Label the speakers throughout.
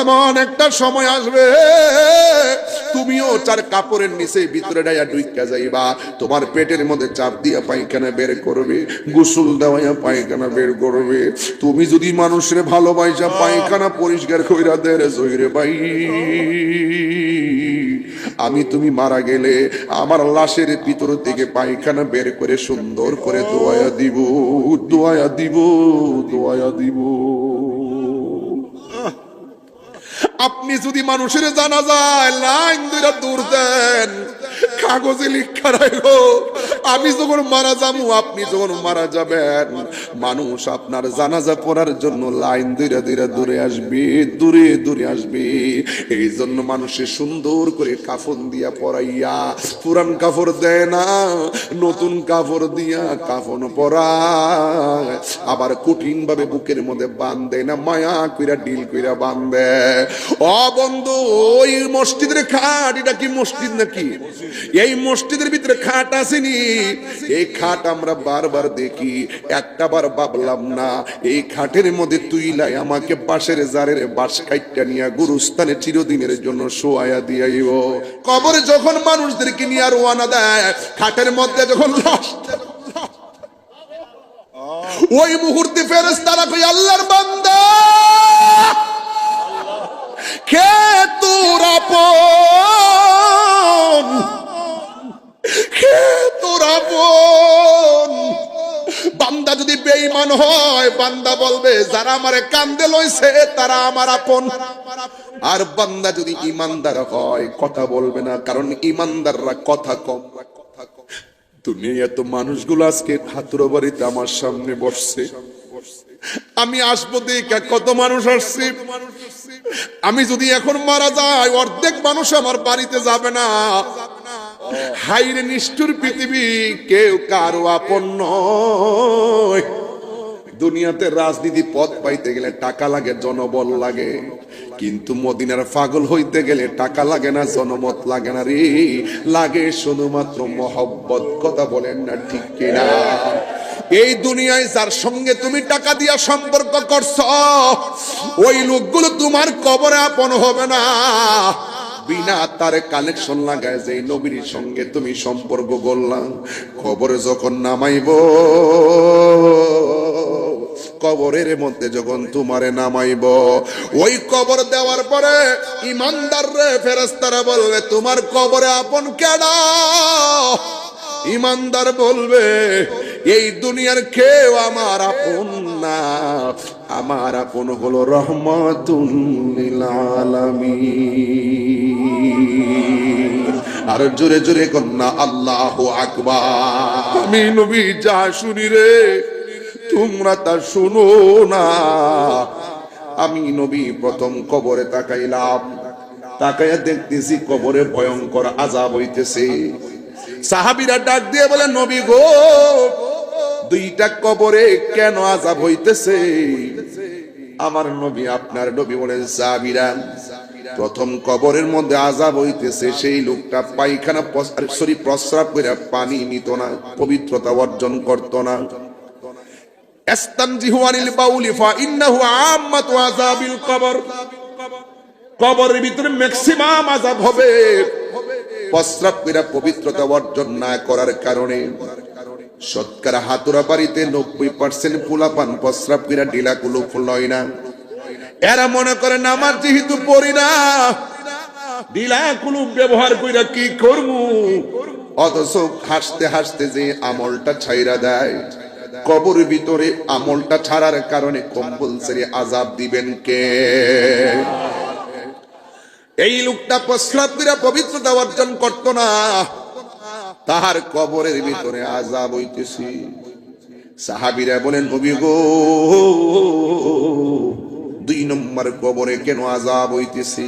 Speaker 1: এমন একটা সময় আসবে তুমিও চার কাপড়ের নিচে ভিতরে ডাইয়া ঢুইকা যাইবা, তোমার পেটের মধ্যে চাপ দিয়া পায়খানা বের করবে, গোসল দেওয়াইয়া পায়খানা বের করবে। তুমি যদি মানুষের ভালোবাসা পায়খানা পরিষ্কার কইরা দেয় জহিরে ভাই, আমি তুমি মারা গেলে আমার লাশের ভিতর থেকে পায়খানা বের করে সুন্দর করে দোয়া দিব, দোয়া দিব, দোয়া দিব। আপনি যদি মানুষের জানা যায় লাইন ধরে দূর দেন, কাগজে লিখা রাখো আমি যখন মারা যাবো, আপনি যখন মারা যাবেন, মানুষ আপনার জানাজা পড়ার জন্য লাইন ধরে ধরে দূরে আসবে, দূরে দূরে আসবে। এই জন্য মানুষের সুন্দর করে কাফন দিয়া পরাইয়া, পুরান কাপড় দেয় না, নতুন কাপড় দিয়া কাফন পরায়, আবার কঠিন ভাবে বুকের মধ্যে বাঁধে না, মায়া কইরা ডিল কইরা বাঁধে। ও বন্ধু, ওই মসজিদের খাট, এটা কি মসজিদ নাকি? এই মসজিদের ভিতরে খাট আসেনি, এই খাট আমরা বারবার দেখি, একটা বার ভাবলাম না এই খাটের মধ্যে তুইলাই আমাকে বাঁশের জারের বাঁশ কাইটটা নিয়ে গুরুস্থানে চিরদিনের জন্য শোয়ায়া দিয়াইব। কবরে যখন মানুষদেরকে নিয়ে রওনা দেয়, খাটের মধ্যে যখন লাশ, ওই মুহূর্তে ফেরেশতারা কই আল্লাহর বান্দা কে তোর আপন, কে তোর আপন। বান্দা যদি বেঈমান হয়, বান্দা বলবে যারা আমারে কান্দে লইছে তারা আমার আপন। আর বান্দা যদি ইমানদার হয় কথা বলবে না, কারণ ইমানদাররা কথা কম। দুনিয়া এত মানুষগুলো আজকে হাতুড়ো বাড়িতে আমার সামনে বসছে, আমি আসবো দেখে কত মানুষ আসছে। আমি যদি এখন মারা যাই, অর্ধেক মানুষ আমার বাড়িতে যাবে না। হাইরে নিষ্ঠুর পৃথিবী, কেউ কারো আপন নয়। দুনিয়াতে রাজনীতি পদ পাইতে গেলে টাকা লাগে, জনবল লাগে, কিন্তু মদিনার পাগল হইতে গেলে টাকা লাগে না, জনমত লাগে না রে, লাগে শুধুমাত্র মহব্বত। কথা বলেন না ঠিক কিনা? এই দুনিয়ায় যার সঙ্গে তুমি টাকা দিয়া সম্পর্ক করছো, ওই লোকগুলো তোমার কবরে আপন হবে না। বিনা তারে কানেকশন লাগায় যে নবীর সঙ্গে তুমি সম্পর্ক করলাম, কবরে যখন নামাইব, কবরের মধ্যে যখন তোমারে নামাইব, ওই কবর দেওয়ার পরে ইমানদার রে ফেরেশতারা বলবে তোমার কবরে আপন কেডা? ইমানদার বলবে এই দুনিয়ার কেউ আমার আপন না, আমার আপন হলো রহমাতুল লিল আলামিন। আর জোরে জোরে কন্যা আল্লাহু আকবার। আমি নবী যা শুনি রে তোমরা তা শুনো না। আমি নবী প্রথম কবরে তাকাইলাম, তাকাইয়া দেখতেছি কবরে ভয়ঙ্কর আযাব হইতেছে। সাহাবীরা ডাক দিয়ে বলে নবী গো, দুইটা কবরে কেন আযাব হইতেছে? আমার নবী, আপনার নবী বলেন সাহাবীরা, প্রথম কবরের মধ্যে আযাব হইতেছে সেই লোকটা পায়খানা প্রস্রাব করে পানি নিত না, পবিত্রতা অর্জন করত না। ইস্তানজিহু আনিল বাউলি ফা ইন্নাহু আম্মাতু আযাবিল কবর। কবরের ভিতরে ম্যাক্সিমাম আযাব হবে প্রস্রাব করে পবিত্রতা অর্জন না করার কারণে। শতকরা হাতুড়া বাড়িতে 90% পোলাপান প্রস্রাব করে ঢিলা কুলু ফুলয় না। এরা মনে করে নামাজ যেহেতু পড়ি না, ঢিলা কুলু ব্যবহার কইরা কি করবো, অথচ হাসতে হাসতে যে আমলটা ছাইরা দেয়। কবরের ভিতরে আমলটা ছাড়ার কারণে কম্পালসরি আযাব দিবেন কে? এই লোকটা প্রস্রাব করে পবিত্রতা অর্জন করত না, তাহার কবরের ভিতরে আযাব হইতেছে। সাহাবীরা বলেন নবী গো, 2 নম্বর কবরে কেন আযাব হইতেছে?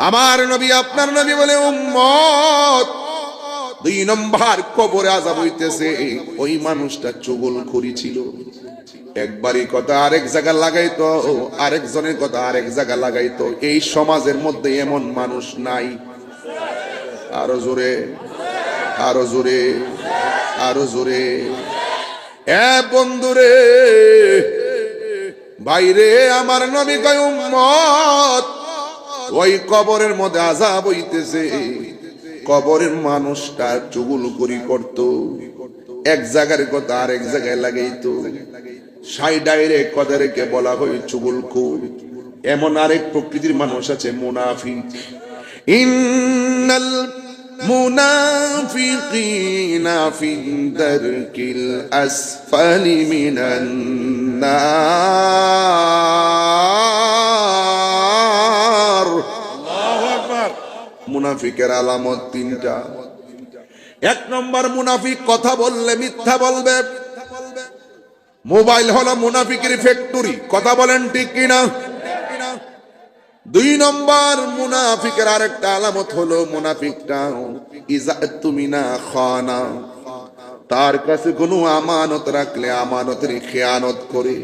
Speaker 1: আমার নবী, আপনার নবী বলে উম্মত, 2 নম্বর কবরে আযাব হইতেছে ওই মানুষটা চুগলখড়ি ছিল। একবারই কথা আরেক জায়গা লাগাইতো, আরেকজনের কথা আরেক জায়গা লাগাইতো। এই সমাজের মধ্যে এমন মানুষ নাই। আরো জোরে, আরো জোরে, আরো জোরে। এ বন্ধুরে, ভাইরে, আমার নবী কয় উম্মত, ওই কবরের মধ্যে আযাব হইতেছে। কবরের মানুষটা চুগলখড়ি করত, এক জায়গার কথা আরেক জায়গায় লাগাইতো। সাই ডাইরেক্ট কথাকে বলা হয় চুগলখোর। এমন আরেক প্রকৃতির মানুষ আছে মুনাফিক। ইন্নাল মুনাফিকিনা ফি দারকিল আসফালি মিনান নার। আল্লাহু আকবার। মুনাফিকের আলামত তিনটা। এক নম্বর, মুনাফিক কথা বললে মিথ্যা বলবে। মোবাইল হলো মুনাফিকের ফ্যাক্টরি, কথা বলেন ঠিক কিনা? দুই নম্বর, মুনাফিকের আরেকটা আলামত হলো মুনাফিকটা ইজা তুমিনা খানা, তার কাছে কোনো আমানত রাখলে আমানতের খেয়ানত করে।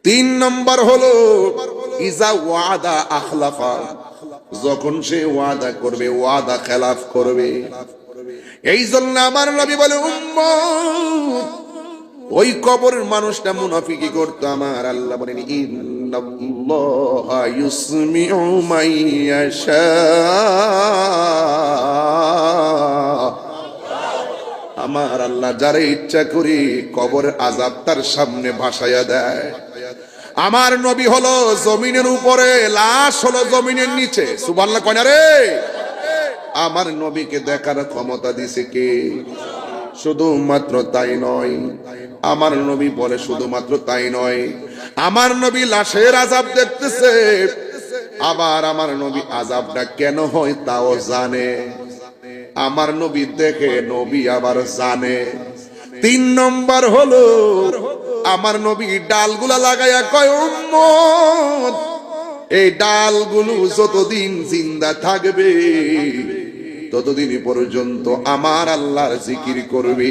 Speaker 1: তিন নম্বর হলো ইজা ওয়াদা আখলাফা, যখন সে ওয়াদা করবে ওয়াদা খেলাফ করবে। এই জন্য আমার নবী বলে, উম্মত ওই কবরের মানুষটা মুনাফিকি করতো। আমার আল্লাহ বলেন, ইন্নাল্লাহা ইউসমিউ মাইয়াশা, আমার আল্লাহ যারা ইচ্ছা করে কবরের আযাব তার সামনে ভাসাইয়া দেয়। আমার নবী হলো জমিনের উপরে, লাশ হলো জমিনের নিচে। সুবহানাল্লাহ কয় না রে? আমার নবীকে দেখার ক্ষমতা দিছে কে? শুধুমাত্র তাই নয়, আমার নবী বলে শুধুমাত্র তাই নয়, আমার নবী লাশের আযাব দেখতেছে, আবার আমার নবী আযাবটা কেন হয় তাও জানে। আমার নবী দেখে, নবী আবার জানে। তিন নম্বর হলো আমার নবী ডালগুলা লাগাইয়া কয়, উম্মত এই ডালগুলো যতদিন জিন্দা থাকবে ততদিন পর্যন্ত আমার আল্লাহর জিকির করবে,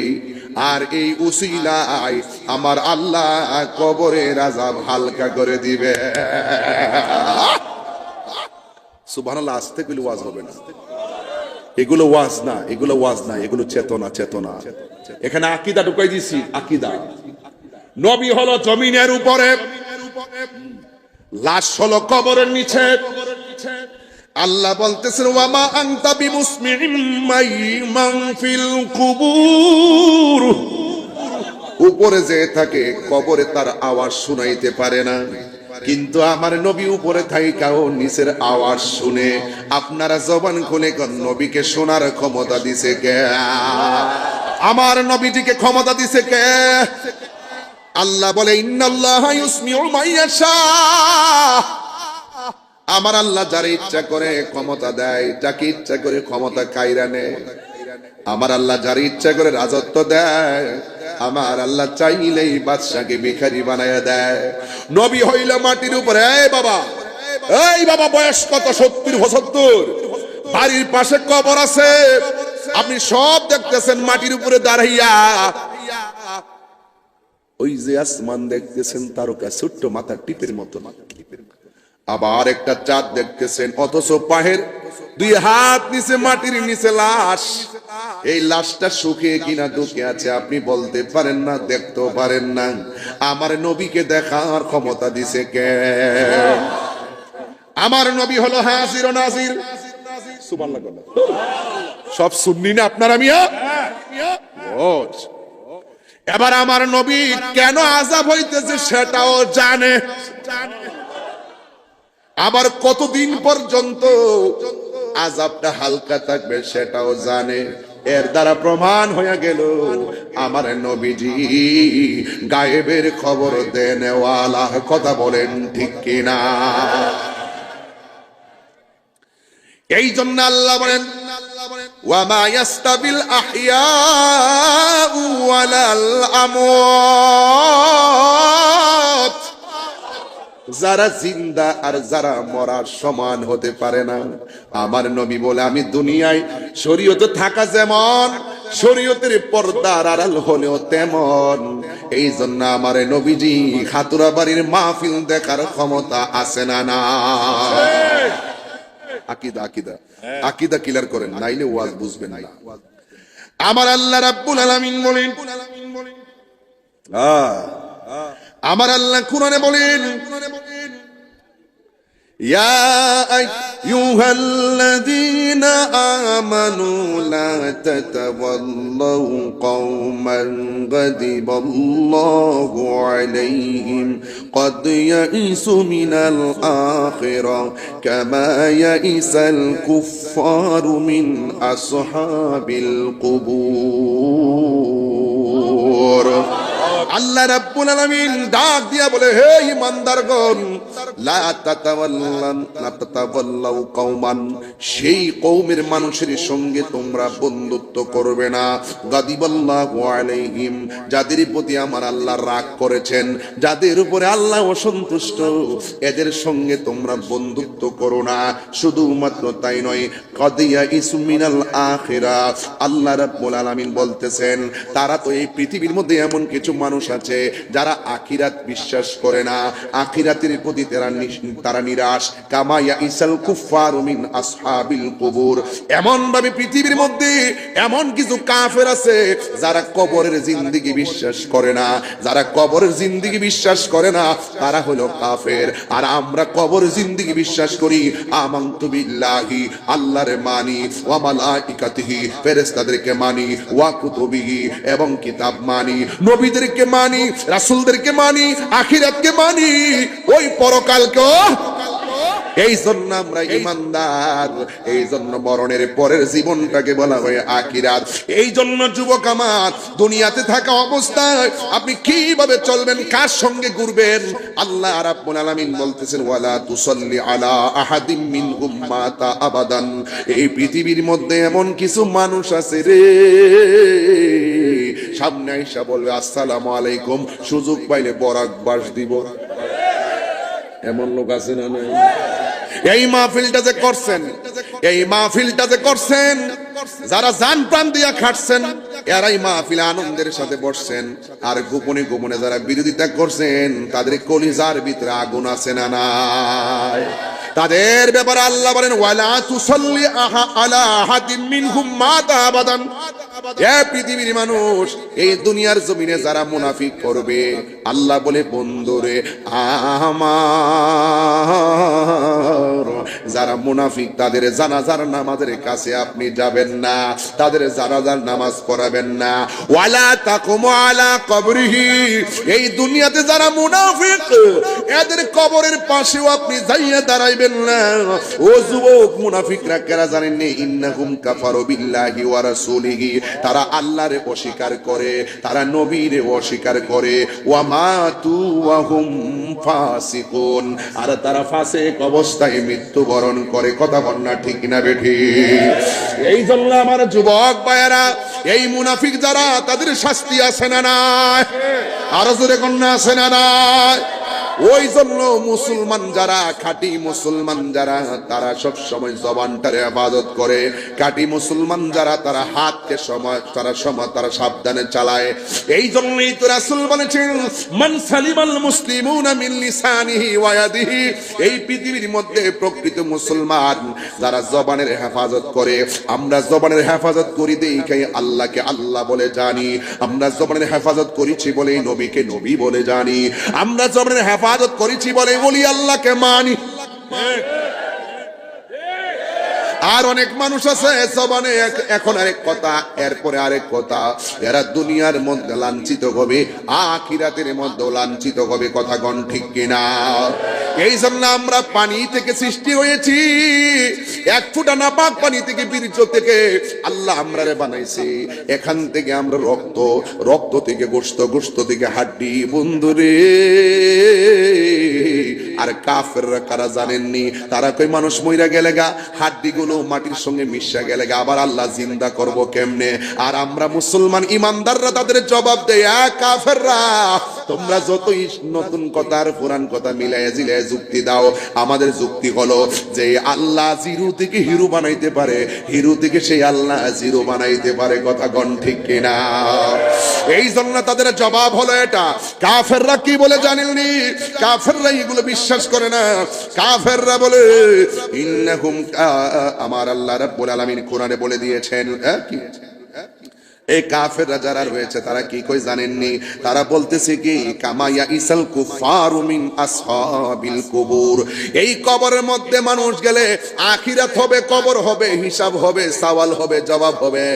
Speaker 1: আর এই উসিলায় আমার আল্লাহ কবরের আযাব হালকা করে দিবে। সুবহানাল্লাহ। আস্তে কইলে ওয়াজ হবে না, এগুলো ওয়াজ না, এগুলো ওয়াজ না, এগুলো চেতনা। চেতনা এখানে আকীদা ঢুকাই দিছি। আকীদা, নবী হলো জমিনের উপরে, লাশ হলো কবরের নিচে। আল্লাহ বলতেছেন, ওয়ামা আনতা বিমুসমিইম মান ফিল কুবুর, উপরে যে থাকে কবরে তার আওয়াজ শুনাইতে পারে না, কিন্তু আমার নবী উপরে থাইকাও নিচের আওয়াজ শুনে। আপনারা জবান খুলে কোন নবীকে শোনার ক্ষমতা দিছে কে? আমার নবীটিকে ক্ষমতা দিছে কে? আল্লাহ বলে, ইন্নাল্লাহা ইউসমিউ মাইয়াশা, আমার আল্লাহ যারে ইচ্ছা করে ক্ষমতা দেয়, যাকে ইচ্ছা করে ক্ষমতা কাইরা নেয়। আমার আল্লাহ যারে ইচ্ছা করে রাজত্ব দেয়, আমার আল্লাহ চাইলেই বাদশাকে ভিখারি বানায়া দেয়। নবী হইল মাটির উপরে। এই বাবা বয়স কত? 70-75। বাড়ির পাশে কবর আছে, আপনি সব দেখতেছেন মাটির উপরে দাঁড়াইয়া। ওই যে আসমান দেখতেছেন তারকা, ছোট্ট মাথার টিপের মতো। আবার একটা চাঁদ দেখতেছেন, অথচ পায়ের 2 হাত নিচে মাটির নিচে লাশ। এই লাশটা সুখে কিনা দুঃখে আছে আপনি বলতে পারেন না, দেখতেও পারেন না। আমার নবীকে দেখার ক্ষমতা দিছে কে? আমার নবী হলো হাজির ও নাজির। সুবহানাল্লাহ। সব সুন্নি না আপনারা মিয়া? এবার আমার নবী কেন আযাব হইতেছে সেটাও জানে, আবার কতদিন পর্যন্ত আযাবটা হালকা থাকবে সেটাও জানে। এর দ্বারা প্রমাণ হয়ে গেল আমার নবীজি গায়েবের খবর দেনেওয়ালা। কথা বলেন ঠিক কিনা? এই জন্য আল্লাহ বলেন, ওয়ামা ইয়াস্তাবিল আহইয়াউ ওয়ালাল আমওয়াত, যারা জিন্দা আর যারা মরার সমান হতে পারে না। আমার নবী বলে, আমি দুনিয়ায় শরীয়তে থাকা যেমন, শরীয়তের পর্দার আড়াল হলেও তেমন। এই জন্য আমার নবীজি খাতুরা বাড়ির মাহফিল দেখার ক্ষমতা আছে না? না। আকীদা আকীদা আকীদা ক্লিয়ার করেন, নাইলে ওয়াজ বুঝবেন না। আমার আল্লাহ রাব্বুল আলামিন বলেন, আমার আল্লাহ কুরআনে বলেন, يا أيها الذين آمنوا لا تتولوا قوما غضب الله عليهم قد يئسوا من الآخرة كما يئس الكفار من أصحاب القبور আল্লাহ রাব্বুল আলামিন ডাক দিয়া বলে, হে ঈমানদারগণ, লা তাতাওয়াল্লাউ কওমান, সেই কওমের মানুষের সঙ্গে তোমরা বন্ধুত্ব করবে না, গাদিবাল্লাহু আলাইহিম, যাদের প্রতি আমার আল্লাহ রাগ করেছেন, যাদের উপরে আল্লাহ অসন্তুষ্ট, এদের সঙ্গে তোমরা বন্ধুত্ব করো না। শুধুমাত্র তাই নয়, কাদিয়া ইসমিনাল আখিরা, আল্লাহ রাব্বুল আলামিন বলতেছেন তারা তো এই পৃথিবীর মধ্যে এমন কিছু মানুষ আছে যারা আখিরাত বিশ্বাস করে না, আখিরাতের প্রতি তারা নিরাশ। কামা ইয়াইসাল কুফফারু মিন আসহাবিল কুবুর, এমন ভাবে পৃথিবীর মধ্যে এমন কিছু কাফের আছে যারা কবরের জিন্দেগি বিশ্বাস করে না, যারা কবরের জিন্দেগি বিশ্বাস করে না তারা হলো কাফের। আর আমরা কবরের জিন্দেগি বিশ্বাস করি, আমানতু বিল্লাহি, আল্লাহরে মানি, ওয়া মালাইকাতিহি, ফেরেশতাদেরকে মানি, ওয়া কুতুবিহি, এবং কিতাব মানি, নবীদেরকে মানি, রাসূলদেরকে মানি, আখিরাতকে মানি, ওই পরকালকে। এই জন্য আমরা ঈমানদার, এই জন্য মরণের পরের জীবনটাকে বলা হয় আখিরাত। এই জন্য যুবক আমার, দুনিয়াতে থাকা অবস্থায় আপনি কিভাবে চলবেন, কার সঙ্গে ঘুরবেন, আল্লাহ রাব্বুল আলামিন বলতেছেন, ওয়ালা তুসাল্লি আলা আহাদিম মিনহুম মাতা আবাদান। এই পৃথিবীর মধ্যে এমন কিছু মানুষ আছে রে, সামনে আইসা বলবে আসসালামু আলাইকুম, সুযোগ পাইলে বরাক বাস দিব। এমন লোক আছে না? নাই? এই মাহফিলটা যে করছেন, এই মাহফিলটা যে করছেন, যারা জান প্রাণ দিয়া খাটছেন, এরাই মাহফিলে আনন্দের সাথে বসছেন। আর গোপনে গোপনে যারা বিরোধিতা করছেন, তাদের কলিজার ভিতরে আগুন আছে না নাই? তাদের ব্যাপারে আল্লাহ বলেন, ওয়ালা তুসাল্লি আলা আহাদিম মিনহুম মাতা আবাদান। এ পৃথিবীর মানুষ, এই দুনিয়ার জমিনে যারা মুনাফিক করবে, আল্লাহ বলে, বন্ধুরে আমার, যারা মুনাফিক তাদের জানাজার নামাজের কাছে আপনি যাবেন না, তাদের জানাজার নামাজ পড়াবেন না। ওয়ালা তাকুমু আলা কবরিহি, এই দুনিয়াতে যারা মুনাফিক, এদের কবরের পাশেও আপনি যাইয়া দাঁড়াইবেন না। ও যুবক, মুনাফিকরা কারা জানেন নি? ইন্নাহুম কাফারু বিল্লাহি ওয়া রাসূলিহি, তারা আল্লাহরে অস্বীকার করে, তারা নবীরে অস্বীকার করে। ওয়া মাতু ওয়া হুম ফাসিকুন, আর তারা ফাসিক অবস্থায় মৃত্যুবরণ করে। কথা বল না ঠিক না বেঠি? এই জন্য আমার যুবক ভাইয়েরা, এই মুনাফিক যারা, তাদের শাস্তি আছে না নাই? আরো জোরে কন্যা আছে না নাই? ওই জন্য মুসলমান যারা, খাঁটি মুসলমান যারা, তারা সব সময় জবানটারে ইবাদত করে। খাঁটি মুসলমান যারা, তারা হাতকে তারা সাবধানে চালায়। এই জন্যই তো রাসূল বলেছেন, মান সালিমাল মুসলিমুনা মিন লিসানিহি ওয়া ইয়াদিহি, এই পৃথিবীর মধ্যে প্রকৃত মুসলমান যারা জবানের হেফাজত করে। আমরা জবানের হেফাজত করি দেখাই আল্লাহকে আল্লাহ বলে জানি, আমরা জবানের হেফাজত করেছি বলে নবীকে নবী বলে জানি, আমরা জবানের হেফাজত করেছি বলে বলি আল্লাহকে মানি। আর অনেক মানুষ আছে জবানে এখন আরেক কথা, এরপরে আরেক কথা। এরা দুনিয়ার মধ্যে লাঞ্ছিত হবে, আখিরাতের মধ্যে লাঞ্ছিত হবে। কথা গণ ঠিক কিনা? এই জন্য আমরা পানি থেকে সৃষ্টি হয়েছি, এক ফুটা নাপাক পানি থেকে, বীর্য থেকে আল্লাহ আমরারে বানাইছে। এখান থেকে আমরা রক্ত, রক্ত থেকে গোশত, গোশত থেকে হাড্ডি। বন্ধুরে, আর কাফেররা কারা জানেননি? তারা কই মানুষ মইরা গেলে গা, হাড্ডি গুলো মাটির সঙ্গে মিশা গেলে গা, আবার আল্লাহ জিন্দা করব কেমনে? আর আমরা মুসলমান ইমানদাররা তাদের জবাব দেয়, কাফেররা তোমরা যতই নতুন কথা আর পুরান কথা মিলাইয়া জিলাইয়া যুক্তি দাও, আমাদের যুক্তি হলো যে আল্লাহ জিরো থেকে হিরো বানাইতে পারে, হিরো থেকে সেই আল্লাহ জিরো বানাইতে পারে। কথা গণ ঠিক কিনা? এই জন্য তাদের জবাব হলো এটা। কাফেররা কি বলে জানেননি? কাফেররা এগুলো বিশ্বাস করে না। কাফেররা বলে, ইন্নাহুম, আমার আল্লাহ রাব্বুল আলামিন কোরআনে বলে দিয়েছেন, কি এই কাফেররা যারা রয়েছে তারা কি কই জানেননি? তারা বলতেছে কি, কামায়া ইসাল কুফারু মিন আসহাবিল কুবুর, এই কবরের মধ্যে মানুষ গেলে আখিরাত হবে, কবর হবে, হিসাব হবে, সওয়াল হবে, জবাব হবে।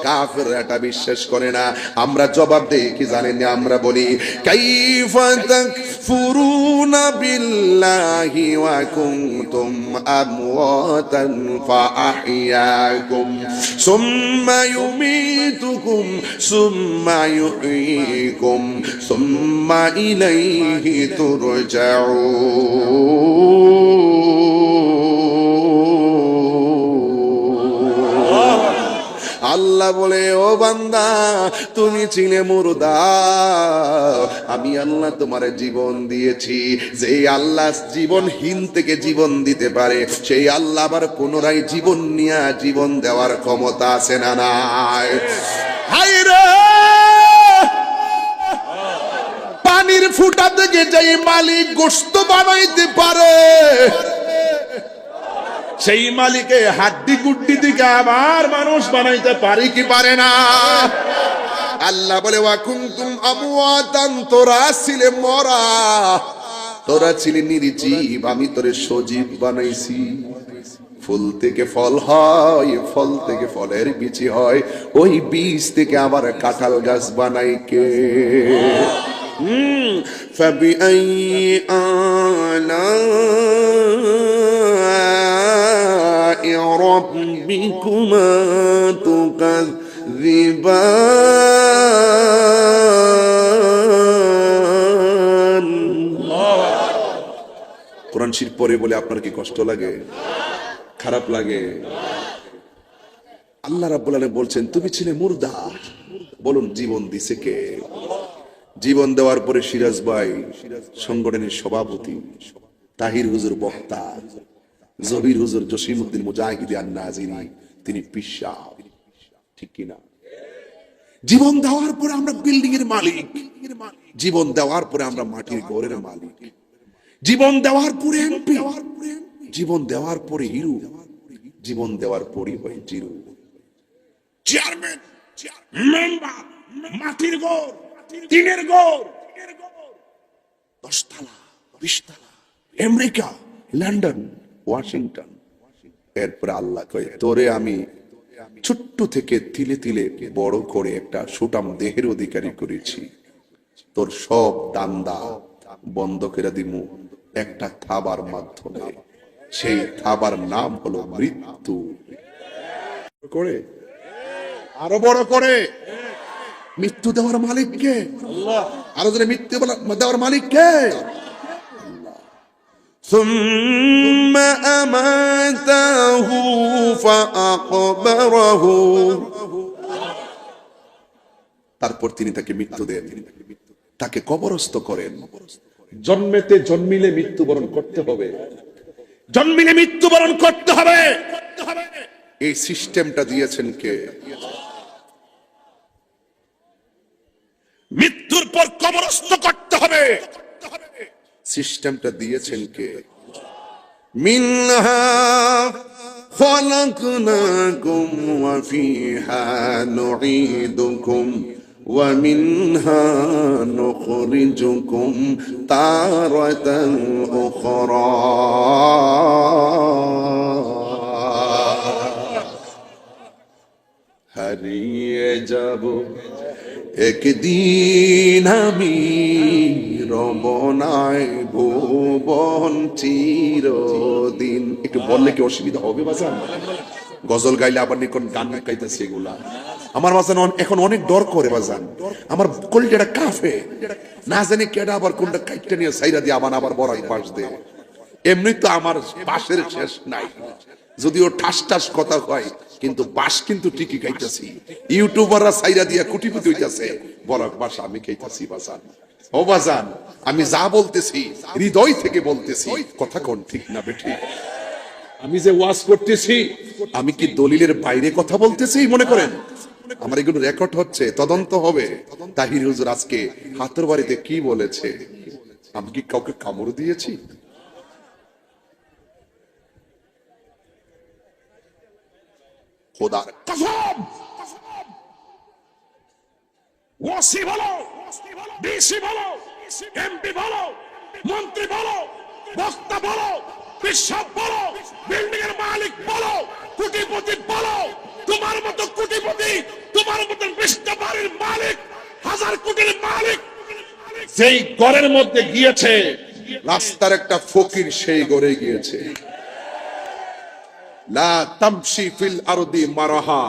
Speaker 1: কাফেররা এটা বিশ্বাস করে না। আমরা জবাব দেই কি জানেননি? আমরা বলি, কাইফা তাকফুরুনা বিল্লাহি ওয়া কুনতুম আমওয়াতান ফাআহইয়াকুম সুম্মা ইউমীতুকুম সুম্মা ইউহয়ীকুম সুম্মা ইলাইহি তুরজাউন। আল্লাহ বলে, ও বান্দা, তুমি ছিলে মুর্দা, আমি আল্লাহ তোমারে জীবন দিয়েছি। যে আল্লাহ জীবনহীন থেকে জীবন দিতে পারে, সেই আল্লাহ আবার পুনরায় জীবন নিয়ে জীবন দেওয়ার ক্ষমতা আছে না নাই? হায়রে, পানির ফুটা থেকে যেই মালিক গোশত বানাইতে পারে, সেই মালিকে হাড্ডি গুড্ডি থেকে আবার মানুষ বানাইতে পারে কি পারে না? আল্লাহ বলে, ওয়া কুনতুম আমওয়াতান, তোরা ছিলে মরা, তোরা ছিলে নির্জীব, আমি তোরে সজীব বানাইছি। ফুল থেকে ফল হয়, ফল থেকে ফলের বীজ হয়, ওই বীজ থেকে আবার কাঁঠাল গাছ বানাই কে? ফাবিআইয়ি আলা'i রাব্বিকুমা তুকাযযিবান। কোরআন শরীফ পড়ে বলে আপনার কি কষ্ট লাগে, খারাপ লাগে? আল্লাহ রাব্বুল আলামিন বলছেন, তুমি ছিলে মুর্দা, বলুন জীবন দিছে কে? জীবন দেওয়ার পরে সিরাজ ভাই সংগঠনের সভাপতি, তাহির হুজুর বক্তা, জহির হুজুর জসিমউদ্দিন মুজাহিদি আন-নাজিরি, তিনি পিসা, ঠিক কিনা? জীবন দেওয়ার পরে আমরা বিল্ডিং এর মালিক, জীবন দেওয়ার পরে আমরা মাটির ঘরের মালিক, জীবন দেওয়ার পরে এমপি, জীবন দেওয়ার পরে হিরো, জীবন দেওয়ার পরে হয় জিরো। চেয়ারম্যান, মেম্বার, মাটির ঘর, টিনের ঘর, 10 তলা, 20 তলা, আমেরিকা, লন্ডন, ওয়াশিংটন। এরপরে আল্লাহ কয়, তোরে আমি ছোট্ট থেকে তিলে তিলে বড় করে একটা সুটাম দেহের অধিকারী করেছি। তোর সব দান্দা বন্ধ করে দিমু একটা থাবার মাধ্যমে, সেই থাবার নাম হলো মৃত্যু। করে আরো বড় করে, মৃত্যু দেওয়ার মালিক কে? আল্লাহ। আরো জনে মৃত্যু দেওয়ার মালিক কে? ثم أماته فأقبره, তারপর তিনি তাকে মৃত্যু দেন, তাকে কবরস্থ করেন। জন্মেতে জন্মিলে মৃত্যুবরণ করতে হবে, জন্মিলে মৃত্যুবরণ করতে হবে। এই সিস্টেমটা দিয়েছেন কে? মৃত্যুর পর কবরস্থ করতে হবে, সিস্টেমটা দিয়েছেন কে? মিনহা খালাকনাকুম ওয়া ফিহা নুঈদুকুম ওয়া মিনহা নুখরিজুকুম তারাতান উখরা। হারিয়ে যাব একদিন আমি, রবনায় ভুবন চিরদিন। একটু বললে কি অসুবিধা হবে বাজান? গজল গাইলে আবার নিকন গান গাইতেছে, এগুলা আমার বাজান এখন অনেক ডর করে বাজান। আমার কলিজাটা কাঁপে, না জানি কেডা আবার কোনটা কাইটটা নিয়ে সাইরা দিয়ে আবার বড় পাশ দে। এমনি তো আমার বাসের শেষ নাই, যদিও ঠাস ঠাস কথা হয়, কিন্তু বাস কিন্তু ঠিকই খাইতেছি। ইউটিউবাররা সাইরা দিয়া কুটিপুটি হইতাছে, বলার বাসা আমি খাইতেছি বাজান। ও বাজান, আমি যা বলতেছি হৃদয় থেকে বলতেছি, কথা কোন ঠিক না বেঠি? আমি যে ওয়াজ করতেছি, আমি কি দলিলের বাইরে কথা বলতেছি মনে করেন? আমার এগুলো রেকর্ড হচ্ছে, তদন্ত হবে। তাহির হুজুর আজকে হাতের বাড়িতে কি বলেছে, আমি কি কাউকে কামড় দিয়েছি? খোদার কসম,
Speaker 2: ওসি বলো, ডিসি বলো, এমপি বলো, মন্ত্রী বলো, বক্তা বলো, বিশপ বলো, বিল্ডিং এর মালিক বলো, কোটিপতি বলো, তোমার মতো কোটিপতি, তোমার মতো 20টা বাড়ির মালিক, 1000 কোটির মালিক যেই ঘরের মধ্যে গিয়েছে,
Speaker 1: রাস্তার একটা ফকির সেই গড়ে গিয়েছে। লা তামশি ফিল আরদি মারাহা,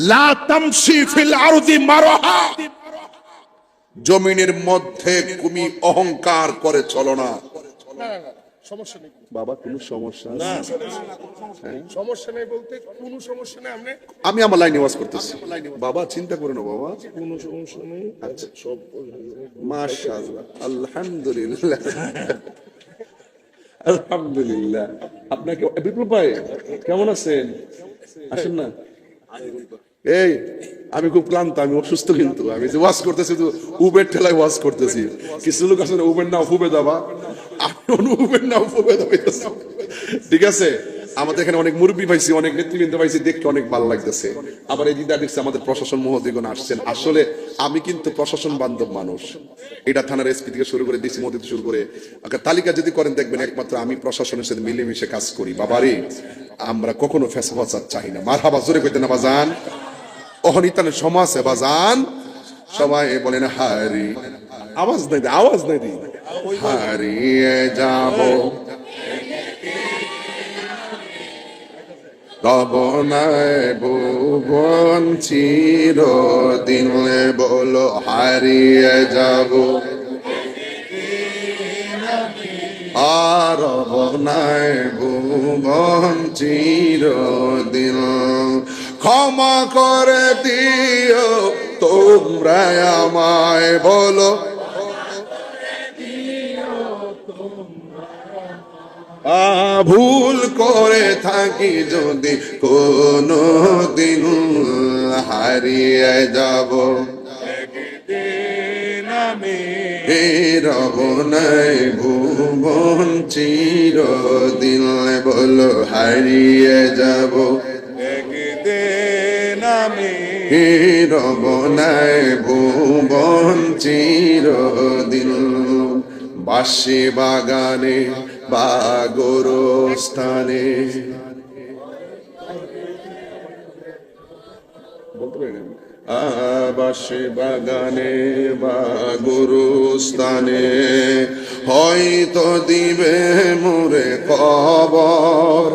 Speaker 1: লা তামশি ফিল আরদি মারাহা, জমিনের মধ্যে তুমি অহংকার করে চলো না।
Speaker 2: সমস্যা নেই
Speaker 1: বাবা কোনো সমস্যা
Speaker 2: না, সমস্যা নেই বলতে কোনো সমস্যা নেই।
Speaker 1: আমি আমার লাইনে ওয়াজ করতেছি বাবা, চিন্তা করো না বাবা,
Speaker 2: কোনো সমস্যা নেই।
Speaker 1: আচ্ছা সব মাশাআল্লাহ, আলহামদুলিল্লাহ, আলহামদুলিল্লাহ। আপনাকে বিপ্লব ভাই কেমন আছেন? আসেন না। এই আমি খুব ক্লান্ত, আমি অসুস্থ, কিন্তু আমি যে ওয়াজ করতেছি তো উবের ঠেলায় ওয়াজ করতেছি। কিছু লোক আছে উবের নাও ফুবে দাবা, আমি উবের নাও ফুবে দাবাইতেছি। ঠিক আছে, আমাদের এখানে অনেক মুরব্বী পাইছি, অনেক নেতৃবৃন্দ পাইছি, দেখতে অনেক ভালো লাগতেছে। আবার এই দিদা দেখছে আমাদের প্রশাসন মহোদয়গণ আসছেন। আসলে আমি কিন্তু প্রশাসন বান্ধব মানুষ। এটা থানার এসপি থেকে শুরু করে ডিসি মহোদয় থেকে শুরু করে তালিকা যদি করেন দেখবেন একমাত্র আমি প্রশাসনের সাথে মিলেমিশে কাজ করি। বাবারে আমরা কখনো ফ্যাসাদ চাই না। মারহাবা জোরে কইতে না বাজান, অহনিতানের সমাজে বাজান সবাই বলেন হারি, আওয়াজ নাই দি, আওয়াজ নাই দি, হারিয়ে যাব রবনায় ভুবন চিরদিন, বলো হারিয়ে যাব আর রবনায় ভুবন চিরদিন, ক্ষমা করে দিও তোমরা আমায়, বলো ভুল করে থাকি যদি কোনো দিন, হারিয়ে যাব রবনায় ভুবন চিরদিন, বলো হারিয়ে যাব রবনায় ভুবন চিরদিন, বাঁশি বাগানে বা গোরস্থানে, বাঁশি বাগানে বা গোরস্থানে, হয়তো দিবে মোরে কবর,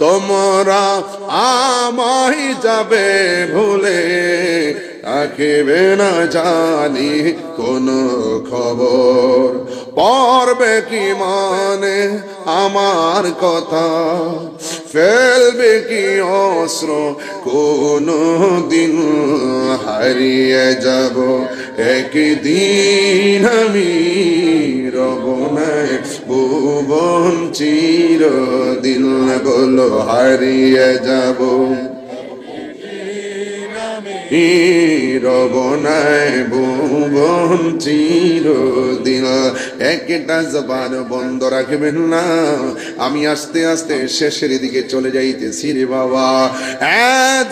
Speaker 1: তোমরা আমায় যাবে ভুলে, রাখিবে না জানি কোন খবর, পড়বে কি মানে আমার কথা, ফেলবে কি অস্ত্র কোনো দিন, হারিয়ে যাব একদিন আমি রবনায় ভুবন চিরদিন, বলো হারিয়ে যাব রবনায় ভুবন চিরদিন। একটা জবান বন্ধ রাখবেন না, আমি আস্তে আস্তে শেষের দিকে চলে যাইতেছি রে বাবা।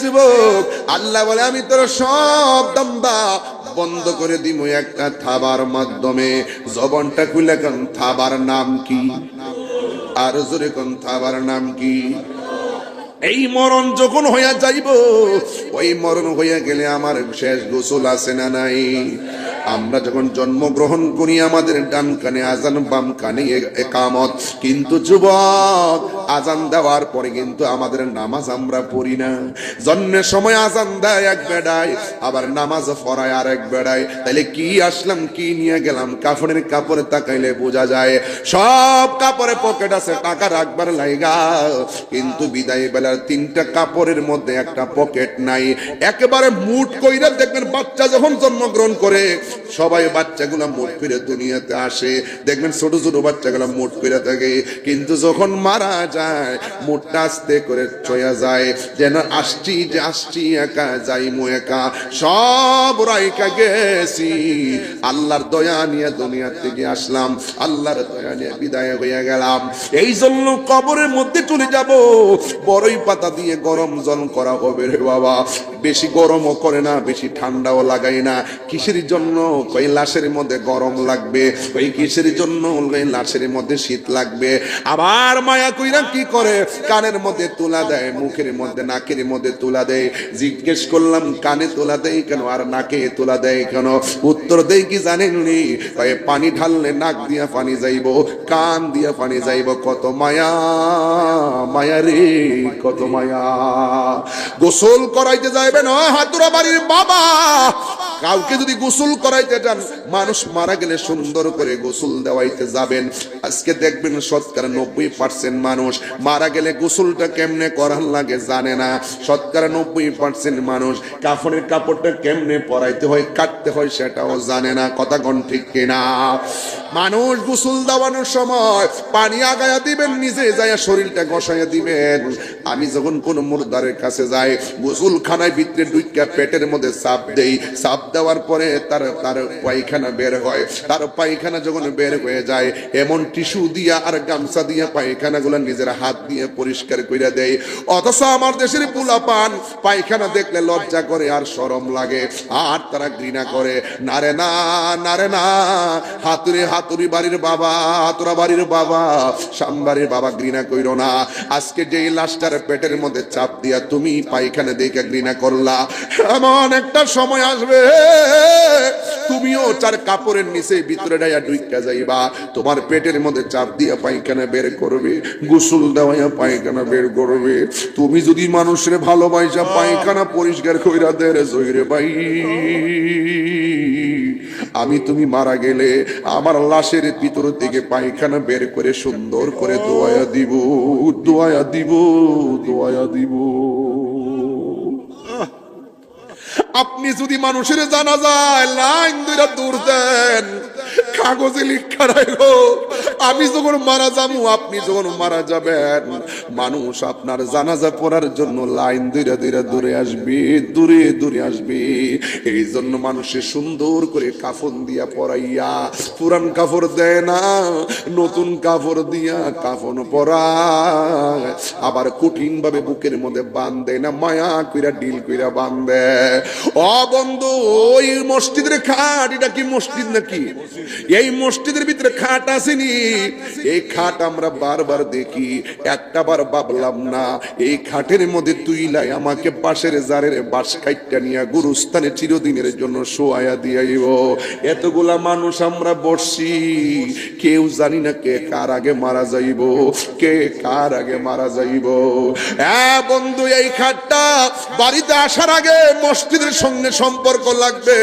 Speaker 1: যুবক, আল্লাহ বলে আমি তোর সব দাম্বা বন্ধ করে দিব একটা থাবার মাধ্যমে। জবানটা খুলে কোন থাবার নাম কি? আর জোরে কোন থাবার নাম কি? এই মরণ যখন হইয়া যাইব, ওই মরণ হইয়া গেলে আমার শেষ গোসল আছে না নাই? আমরা যখন জন্মগ্রহণ করি আমাদের ডান কানে আজান, বাম কানে একামত, কিন্তু যুবক আজান দেওয়ার পরে কিন্তু আমাদের নামাজ আমরা পড়ি না। জন্মের সময় আজান দেয় এক বেড়ায়, আবার নামাজ পড়ায় আর এক বেড়ায়। তাইলে কি আসলাম কি নিয়ে গেলাম? কাফনের কাপড়ে তাকাইলে বোঝা যায় সব কাপড়ে পকেট আছে টাকা রাখবার লাইগা, কিন্তু বিদায় বেলার 3টা কাপড়ের মধ্যে একটা পকেট নাই। একেবারে মুট কইরা দেখবেন বাচ্চা যখন জন্মগ্রহণ করে সবাই বাচ্চাগুলা মোট করে দুনিয়াতে আসে, দেখবেন ছোট ছোট বাচ্চাগুলা মোট করে থাকে, কিন্তু যখন মারা যায় দাঁড়ায়, মুখটা আস্তে করে চয়া যায়, যেন আসছি যে আসছি একা, যাইমু একা, সব রাইকা গেছি, আল্লাহর দয়া নিয়ে দুনিয়া থেকে আসলাম, আল্লাহর দয়া নিয়ে বিদায় হয়ে গেলাম। এই জন্য কবরের মধ্যে চলে যাব, বড়ই পাতা দিয়ে গরম জল করা হবে রে বাবা। বেশি গরমও করে না, বেশি ঠান্ডাও লাগাই না। কিসের জন্য? ওই লাশের মধ্যে গরম লাগবে, ওই কিসের জন্য? ওই লাশের মধ্যে শীত লাগবে। আবার মায়া কইরা কি করে? কানের মধ্যে তুলা দেয়, মুখের মধ্যে, নাকের মধ্যে তুলা দেয়। জিজ্ঞেস করলাম কানে তুলা দেয় কেন আর নাকে তুলা দেয় কেন? উত্তর দেয় কি জানেননি? পানি ঢাললে নাক দিয়া পানি যাইব, কান দিয়া পানি যাইব। কত মায়া, মায়া রে, কত মায়া। গোসল করাইতে যাইবেন হাতুরা বাড়ির বাবা, কাউকে যদি গোসল করাইতে যান, মানুষ মারা গেলে সুন্দর করে গোসল দেওয়াইতে যাবেন। আজকে দেখবেন শতকরা 90% মানুষ মারা গেলে গোসলটা কেমনে করার লাগে জানে না। শতকরা 90% মানুষ কাফনের কাপড়টা কেমনে পরাইতে হয়, কাটতে হয়, সেটাও জানে না। কথা কোন ঠিক কিনা? মানুষ গোসল দেওয়ানোর সময় পানি আগায়া দিবেন, নিজে যায় শরীরটা ঘষাইয়া দিবেন। আমি যখন কোন মুর্দারের কাছে যাই, গোসল খানায় ভিতরে ঢুইকা পেটের মধ্যে চাপ দেই, চাপ দেওয়ার পরে তার পায়খানা বের হয়। তার পায়খানা যখন বের হয়ে যায়, এমন টিস্যু দিয়া আর গামছা দিয়া পায়খানা গুলা নিজের হাত দিয়ে পরিষ্কার করে দেয়। অথচ আমার দেশের পোলাপান পায়খানা দেখলে লজ্জা করে আর শরম লাগে, আর তারা ঘৃণা করে। নারে না, নারে না, হাতুরি বাড়ির বাবা, হাতুরা বাড়ির বাবা, সামবাড়ির বাবা, ঘৃণা কইরো না। আজকে যেই লাশটার পেটের মধ্যে চাপ দিয়া তুমি পায়খানা দেখে ঘৃণা করলা, এমন একটা সময় আসবে তুমিও চার কাপড়ের নিচে ভিতরে ডাইয়া ঢুইকা যাইবা, তোমার পেটের মধ্যে চাপ দিয়া পায়খানা বের করবে, গোসল দেওয়াইয়া পায়খানা বের করবে। তুমি যদি মানুষের ভালোবাসা পায়খানা পরিষ্কার কইরা দে রে জয়রে ভাই, আমি তুমি মারা গেলে আমার লাশের ভিতর থেকে পায়খানা বের করে সুন্দর করে দোয়া দিব, দোয়া দিব, দোয়া দিব। আপনি যদি মানুষের জানা যায় লাইন ধরে দূর দেন, কাগজে লিখা রাখো, আমি যখন মারা যাবো, আপনি যখন মারা যাবেন, মানুষ আপনার জানাজা পড়ার জন্য লাইন ধরে ধরে দূরে আসবে, দূরে দূরে আসবে। এই জন্য মানুষের সুন্দর করে কাফন দিয়া পরাইয়া, পুরান কাপড় দেয় না, নতুন কাপড় দিয়া কাফন পরায়। আবার কঠিন ভাবে বুকের মধ্যে বাঁধে না, মায়া কইরা ডিল কইরা বাঁধে। ও বন্ধু, ওই মসজিদের খাট, এটা কি মসজিদ নাকি? এই মসজিদের ভিতরে খাট আসেনি। এই খাট আমরা বারবার দেখি, একটা বার ভাবলাম না এই খাটের মধ্যে তুইলাই আমাকে পাশের জারের বাঁশ কাইটটা নিয়ে গুরুস্থানে চিরদিনের জন্য শোয়ায়া দিয়াইব। এতগুলা মানুষ আমরা বসছি, কেউ জানি না কে কার আগে মারা যাইব, কে কার আগে মারা যাইব। বন্ধু, এই খাটটা বাড়িতে আসার আগে মসজিদের সঙ্গে সম্পর্ক লাগবে।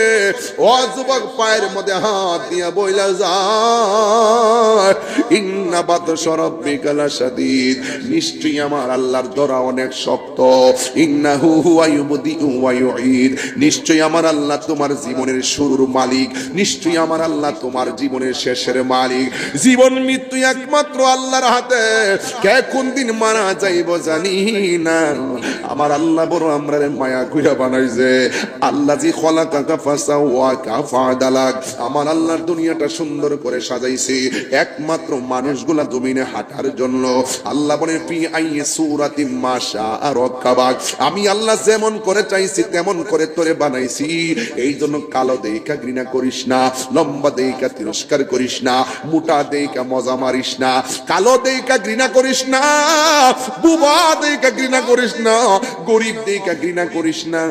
Speaker 1: ও যুবক, পায়ের মধ্যে হাত দিয়া বইলা যায়, ইন্না বাতশা রাব্বিকা লাশাদীদ, নিশ্চয়ই আমার আল্লাহর ধরা অনেক শক্ত। ইন্নাহু হুয়া ইউবদিউ ওয়া ইউঈদ, নিশ্চয়ই আমার আল্লাহ তোমার জীবনের শুরুর মালিক, নিশ্চয়ই আমার আল্লাহ তোমার জীবনের শেষের মালিক। জীবন মৃত্যু একমাত্র আল্লাহর হাতে, কে কোন দিন মারা যাইব জানি না। আমার আল্লাহ বড় আমরারে মায়া কইরা বানাইছে। আল্লাহ জি খলাকাকা ফাসাওয়াকা ফাদালাক, আমার আল্লাহর দুনিয়াটা সুন্দর করে সাজাইছে একমাত্র মানুষগুলা জমিনে হাঁটার জন্য। আল্লাহ বলে ফি আইয়ি সূরাতিম মা শাআ রাক্কাবাক, আমি আল্লাহ যেমন করে চাইছি তেমন করে তোরে বানাইছি। এই জন্য কালো দেইকা ঘৃণা করিস না, লম্বা দেইকা তিরস্কার করিস না, মোটা দেইকা মজা মারিস না, কালো দেইকা ঘৃণা করিস না, বুবা দেইকা ঘৃণা করিস না, গরিব দেইকা ঘৃণা করিস না।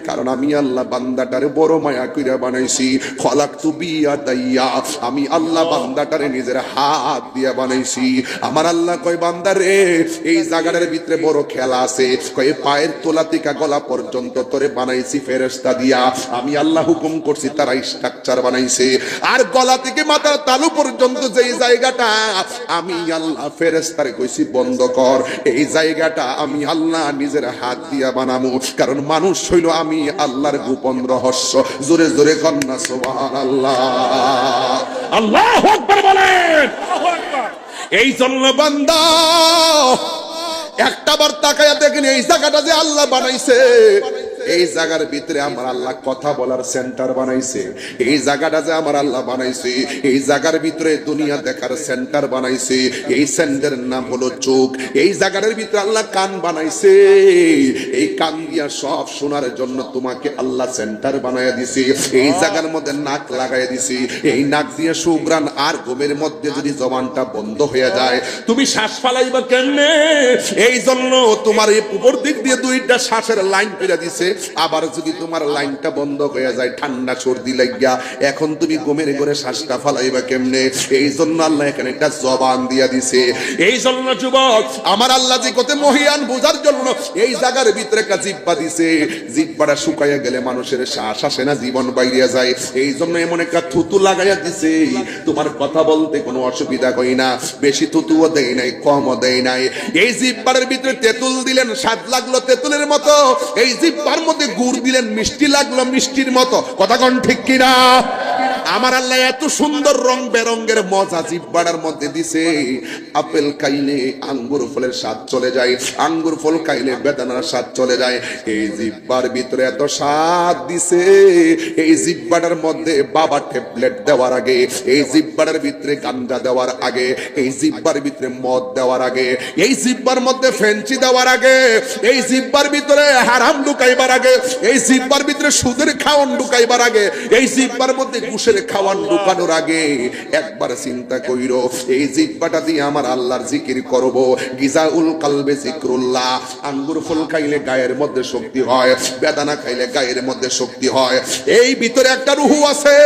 Speaker 1: কারণ আমি আল্লাহ বান্দাটারে বড় মায়া কইরা বানাইছি। খলাকতু বিয়াদাইয়া, আমি আল্লাহ বান্দাটারে নিজের হাত দিয়া বানাইছি। আমার আল্লাহ কয়, বান্দারে এই জায়গাটার ভিতরে বড় খেলা আছে। কয় পায়ের তোলা থেকে গলা পর্যন্ত তোরে বানাইছি ফেরেশতা দিয়া। আমি আল্লাহ হুকুম করছি, তারা স্ট্রাকচার বানাইছে। আর গলা থেকে মাথার তালু পর্যন্ত যেই জায়গাটা আমি আল্লাহ ফেরেশতারে কইছি বন্ধ কর, এই জায়গাটা আমি আল্লাহ নিজের হাত দিয়া বানামু। কারণ মানুষ হইল আমি আল্লাহর গোপন রহস্য। জোরে জোরে কন্যা সুবহানাল্লাহ,
Speaker 2: আল্লাহু আকবার বলেন।
Speaker 1: এই জন্য বান্দা একটাবার তাকায়া দেখেন এই জায়গাটা যে আল্লাহ বানাইছে, এই জায়গার ভিতরে আমার আল্লাহ কথা বলার সেন্টার বানাইছে। এই জায়গাটা যে আমার আল্লাহ বানাইছে, এই জায়গার ভিতরে দুনিয়া দেখার সেন্টার বানাইছে। এই সেন্টারের নাম হলো চোখ। এই জায়গাটার ভিতরে আল্লাহ কান বানাইছে। এই কান দিয়া সব শোনার জন্য তোমাকে আল্লাহ সেন্টার বানাইয়া দিছে। এই জায়গার মধ্যে নাক লাগাই দিছে। এই নাক দিয়ে সুগ্রাণ আর ঘুমের মধ্যে যদি জবানটা বন্ধ হয়ে যায় তুমি শ্বাস ফালাইবা কেমনে? এই জন্য তোমার এই উপর দিক দিয়ে দুইটা শ্বাসের লাইন পেরে দিছে। আবার যদি তোমার লাইনটা বন্ধ হয়ে যায় ঠান্ডা সর্দি লাগিয়া এখন তুমি ঘুমের ঘরে শ্বাসটা ফালাইবা কেমনে? এই জন্য আল্লাহ এখানে একটা জবান দিয়া দিছে। এই জন্য যুবক আমার আল্লাহ যে কত মহিয়ান বোঝার জন্য এই জায়গার ভিতরে একটা জিহ্বা দিছে। জিহ্বাটা শুকাইয়া গেলে মানুষের শ্বাস আসে না, জীবন বাইরে যায়। এই জন্য এমন একটা থুতু লাগাইয়া দিছে তোমার কথা বলতে কোনো অসুবিধা হয় না। বেশি থুতুও দেয় নাই, কমও দেয় নাই। এই জিহ্বার ভিতরে তেঁতুল দিলেন, স্বাদ লাগলো তেঁতুলের মতো। এই জিহ্বার মধ্যে গুড় দিলেন, মিষ্টি লাগলো মিষ্টির মতো। কথা কোন ঠিক কিনা? আমার আল্লাহ এত সুন্দর রং বেরঙ্গের মজা জিহ্বাটার মধ্যে দিছে। আপেল খাইলে আঙ্গুর ফলের স্বাদ চলে যায়, আঙ্গুর ফল খাইলে বেদানার স্বাদ চলে যায়। এই জিহ্বার ভিতরে এত স্বাদ দিছে। এই জিহ্বাটার মধ্যে বাবা ট্যাবলেট দেওয়ার আগে, এই জিহ্বাটার ভিতরে গাঞ্জা দেওয়ার আগে, এই জিহ্বার ভিতরে মদ দেওয়ার আগে, এই জিহ্বার মধ্যে ফেঞ্চি দেওয়ার আগে, এই জিহ্বার ভিতরে হারাম ঢুকাইবার আগে, এই জিহ্বার ভিতরে সুদের খাওয়ান ঢুকাইবার আগে, এই জিহ্বার মধ্যে ঘুষের খাওয়ান ঢুকানোর আগে একবার চিন্তা কইরো এই জিহ্বাটা দিয়ে আমার আল্লাহর জিকির করব। গিজাউল কালবে জিকরুল্লাহ। আঙ্গুর ফল খাইলে গায়ের মধ্যে শক্তি হয়, বেদানা খাইলে গায়ের মধ্যে শক্তি হয়। এই ভিতরে একটা রুহু আছে,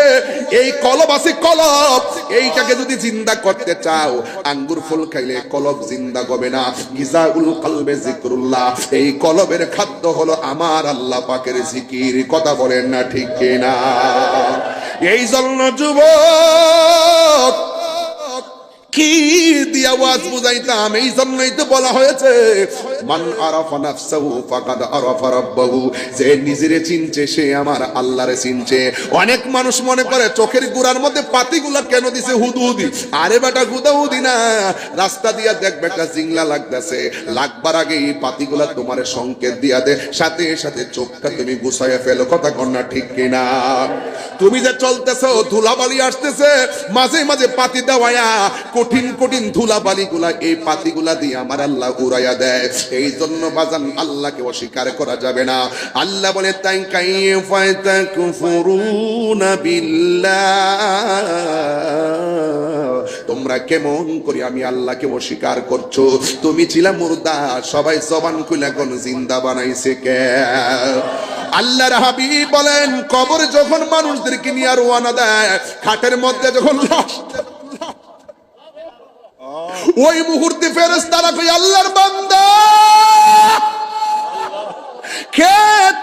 Speaker 1: এই কলব আছে, কলব। এইটাকে যদি জিন্দা করতে চাও আঙ্গুর ফল খাইলে কলব জিন্দা হবে না। গিজাউল কালবে জিকরুল্লাহ। এই কলবের খাদ্য হলো আমার আল্লাহ পাকের জিকির। কথা বলেন না ঠিক কিনা? এই জন্য যুবক কি দিয়া ওয়াজ বুঝাইতাম? এই জন্যই তো বলা হয়েছে মান আরাফা নাফসাহু ফাকাদ আরাফা রাব্বাহু। যে নিজেরে চিনছে সে আমার আল্লাহরে চিনছে। অনেক মানুষ মনে করে চোখের গুড়ার মধ্যে পাতিগুলা কেন দিছে হুদুহুদি? আরে বেটা হুদুহুদি না, রাস্তা দিয়া দেখবে একটা জিংলা লাগতেছে, লাগবার আগে এই পাতিগুলা তোমারে সংকেত দিয়া দে, সাথে সাথে চোখটা তুমি গুছাইয়া ফেলো। কথা কন্যা ঠিক কিনা? তুমি যে চলতেছো ধুলাবালি আসতেছে, মাঝে মাঝে পাতি দেওয়ায়া কঠিন কঠিন ধুলাবালি গুলা এই পাতিগুলা দিয়ে আমার আল্লাহ উড়াইয়া দেয়। এই জন্য বাজান আল্লাহকে অস্বীকার করা যাবে না। আল্লাহ বলে তাই কাইফা তাকফুরুনা বিল্লাহ, তোমরা কেমন করে আমি আল্লাহকে অস্বীকার করছো? তুমি ছিলা মুর্দা, সবাই জবান খুলে কোন জিন্দা বানাইছে কে? আল্লাহর হাবিব বলেন কবরে যখন মানুষদেরকে নিয়ে রওনা দেয়, খাটের মধ্যে যখন লাশ, ওই মুহূর্তে ফেরেশতারা কই আল্লাহর বান্দা কে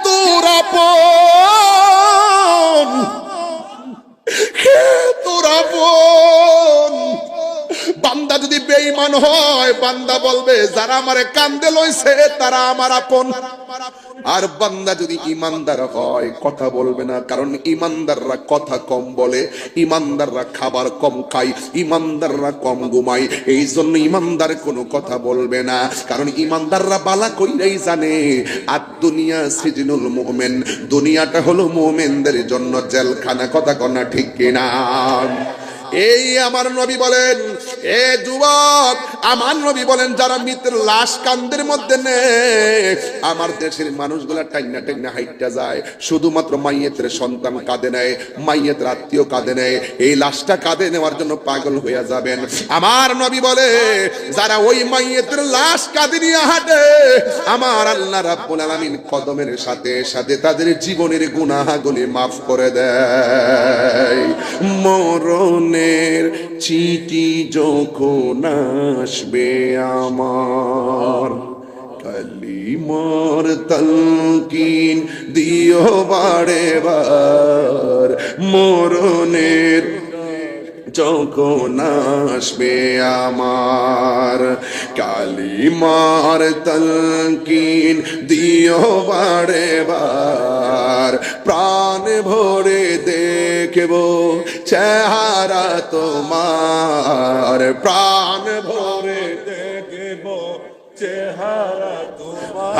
Speaker 1: তোর আপন, কে তোর আপন? বান্দা যদি বেঈমান হয় বান্দা বলবে যারা আমারে কান্দে লইছে তারা আমার আপন। আর বান্দা যদি ইমানদার হয় কথা বলবে না, কারণ ইমানদাররা কথা কম বলে, ইমানদাররা খাবার কম খায়, ইমানদাররা কম ঘুমায়। এই জন্য ইমানদার কোনো কথা বলবে না, কারণ ইমানদাররা বালা কইরাই জানে আর দুনিয়া সিজনুল মুমিন, দুনিয়াটা হলো মুমিনদের জন্য জেলখানা। কথা কনা ঠিক কিনা? এই আমার নবী বলেন, এ যুবক আমার নবী বলেন যারা মৃতের লাশ কান্দের মধ্যে নেয়, আমার দেশের মানুষগুলা টাইনা টাইনা হাইটা যায়, শুধুমাত্র মাইয়েতের সন্তান কাঁদে নেয়, মাইয়েতের আত্মীয় কাঁদে নেয়, এই লাশটা কাঁদে নেওয়ার জন্য পাগল হয়ে যাবেন। আমার নবী বলে যারা ওই মাইয়েতের লাশ কাঁদে নিয়ে হাঁটে, আমার আল্লাহ রাব্বুল আলামিন কদমের সাথে সাথে তাদের জীবনের গুনাহগুলি মাফ করে দেয়। মরণের চিঠি যখন আসবে আমার, কালিমার তালকিন দিও বারে বার। মরণের যখন আসবে আমার, কালিমার তালকিন দিও বারে বার। প্রাণ ভরে দেখব চেহারা তোমার, প্রাণ ভরে
Speaker 3: দেখব চেহারা তোমার,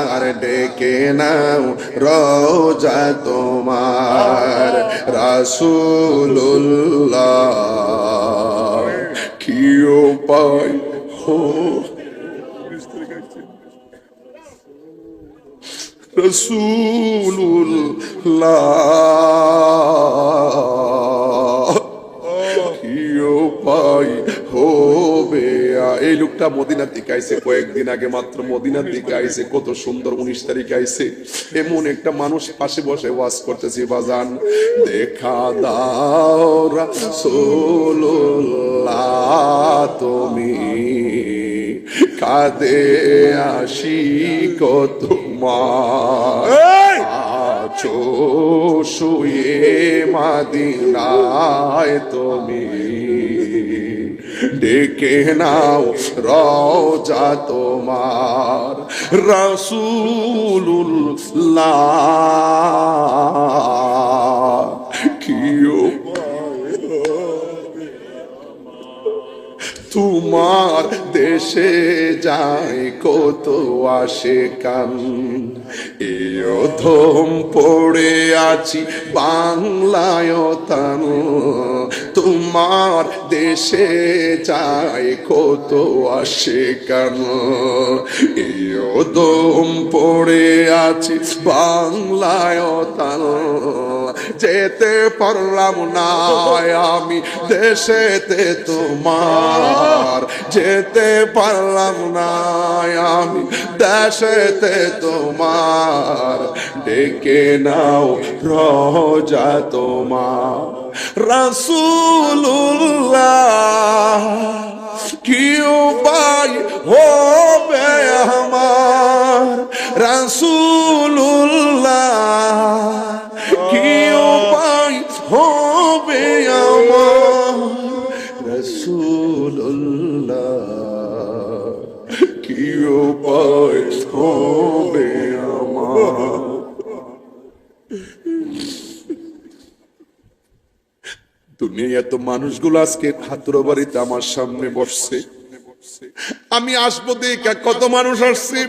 Speaker 1: আর ডেকে নাও রোজা তোমার রাসূলুল্লাহ। কি উপায় হো রাসূলুল্লাহ, কি উপায় হবে। এই লোকটা মদিনা থেকে আইছে, কয়েকদিন আগে মাত্র মদিনা থেকে আইছে, কত সুন্দর 19 তারিখে আইছে। এমন একটা মানুষ পাশে বসে ওয়াজ করতেছি, বাজান দেখা দাও রাসূলুল্লাহ তুমি, কাঁদে আশিক তোমার, আছো শুয়ে মদিনায় তুমি, ডেকে নাও রওজা তোমার রাসূলুল্লাহ। কি তোমার দেশে যায় কত আশিকান, এই অধম পড়ে আছি বাংলায় তান, তোমার দেশে যায় কত আশিকান, এই অধম পড়ে আছি বাংলায় তান, যেতে পারলাম না আমি দেশেতে তোমার, যেতে পারলাম না আমি দেশেতে তোমার, ডেকে নাও রওজা তোমার রাসূলুল্লাহ। কি উপায় হবে আমার রাসূলুল্লাহ, কি উপায় হবে আমার রাসূলুল্লাহ, কি উপায় হবে আমার। দুনিয়া এত মানুষগুলো আজকে হাতুড়ো বাড়িতে আমার সামনে বসছে, আমি আসবো দেখে কত মানুষ আসছে।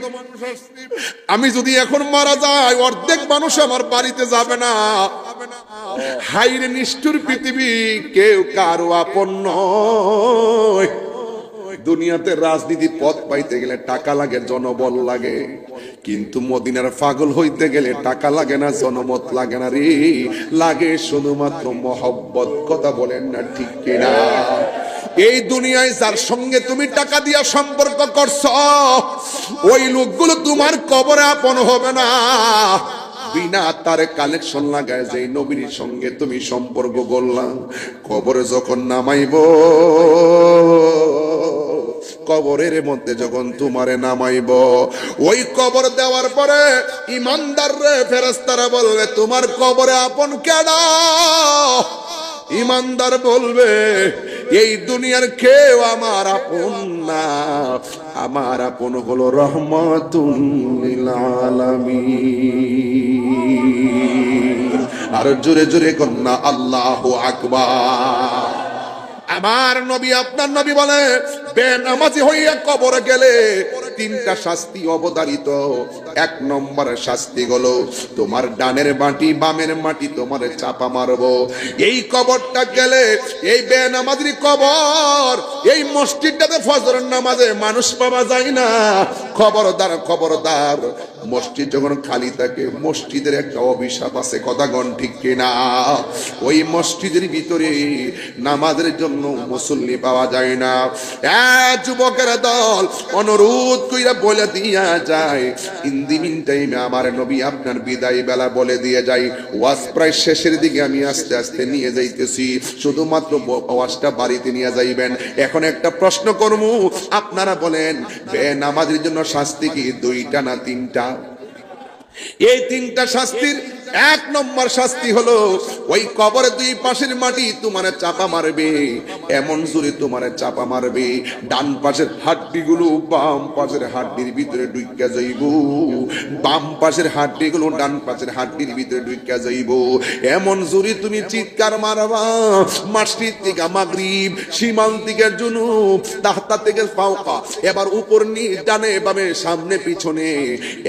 Speaker 1: আমি যদি এখন মারা যাই অর্ধেক মানুষ আমার বাড়িতে যাবে না। হাইরে নিষ্ঠুর পৃথিবী, কেউ কারো আপন নয়। দুনিয়াতে রাজনীতি পদ পাইতে গেলে টাকা লাগে, জনবল লাগে, কিন্তু মদিনার পাগল হইতে গেলে টাকা লাগে না, জনমত লাগে না রে, লাগে শুধুমাত্র মহব্বত। কথা বলেন না ঠিক কিনা? এই দুনিয়ায় যার সঙ্গে তুমি টাকা দিয়া সম্পর্ক করছো, ওই লোকগুলো তোমার কবরে আপন হবে না। বিনা তারে কালেকশন লাগায় যে নবীর সঙ্গে তুমি সম্পর্ক করলাম, কবরে যখন নামাইব, কবরের মধ্যে যখন তোমারে নামাইব, ওই কবর দেওয়ার পরে ইমানদার রে ফেরেশতারা বলবে তোমার কবরে আপন কেডা? ইমানদার বলবে এই দুনিয়ার কেউ আমার আপন না, আমার আপন হলো রহমাতুল লিল আলামিন। আর জোরে জোরে কন্যা আল্লাহু আকবার। আমার নবী আপনার নবী বলে বেনামাজি হইয়া কবরে গেলে তিনটা শাস্তি অবধারিত। এক নম্বরের শাস্তি হলো তোমার ডানের মাটি বামের মাটি তোমার চাপা মারবো। এই কবরটা গেলে, এই বেনামাজির কবর, এই মসজিদটাতে ফজরের নামাজে মানুষ পাওয়া যায় না। খবরদার খবরদার, মসজিদ যখন খালি থাকে মসজিদের একটা অভিশাপ আছে। কথা গণ ঠিক কিনা? ওই মসজিদের ভিতরে নামাজের জন্য মুসল্লি পাওয়া যায় না। যুবকের দল অনুরোধ কইরা বলে দিয়া যায়, ইন দি মিন টাইমে আমার নবী আপনার বিদায় বেলা বলে দিয়ে যাই, ওয়াজ প্রায় শেষের দিকে, আমি আস্তে আস্তে নিয়ে যাইতেছি, শুধুমাত্র ওয়াজটা বাড়িতে নিয়ে যাইবেন। এখন একটা প্রশ্ন করবো, আপনারা বলেন বেনামাজির জন্য শাস্তি কি দুইটা না তিনটা? এই তিনটা শাস্তির এক নম্বর শাস্তি হলো ওই কবরের দুই পাশের মাটি তোমার চাপা মারবে, এমন জোরে তোমার চাপা মারবে ডান পাশের হাড্ডিগুলো বাম পাশের হাড্ডির ভিতরে ঢুইকা যাইব, বাম পাশের হাড্ডিগুলো ডান পাশের হাড্ডির ভিতরে ঢুইকা যাইব। এমন জোরে তুমি চিৎকার মারবা, মাসরিক থেকে মাগরিব, শিমাল থেকে জুনুব, তাহতা থেকে ফাওকা, এবার উপর নিচ ডানে বামে সামনে পিছনে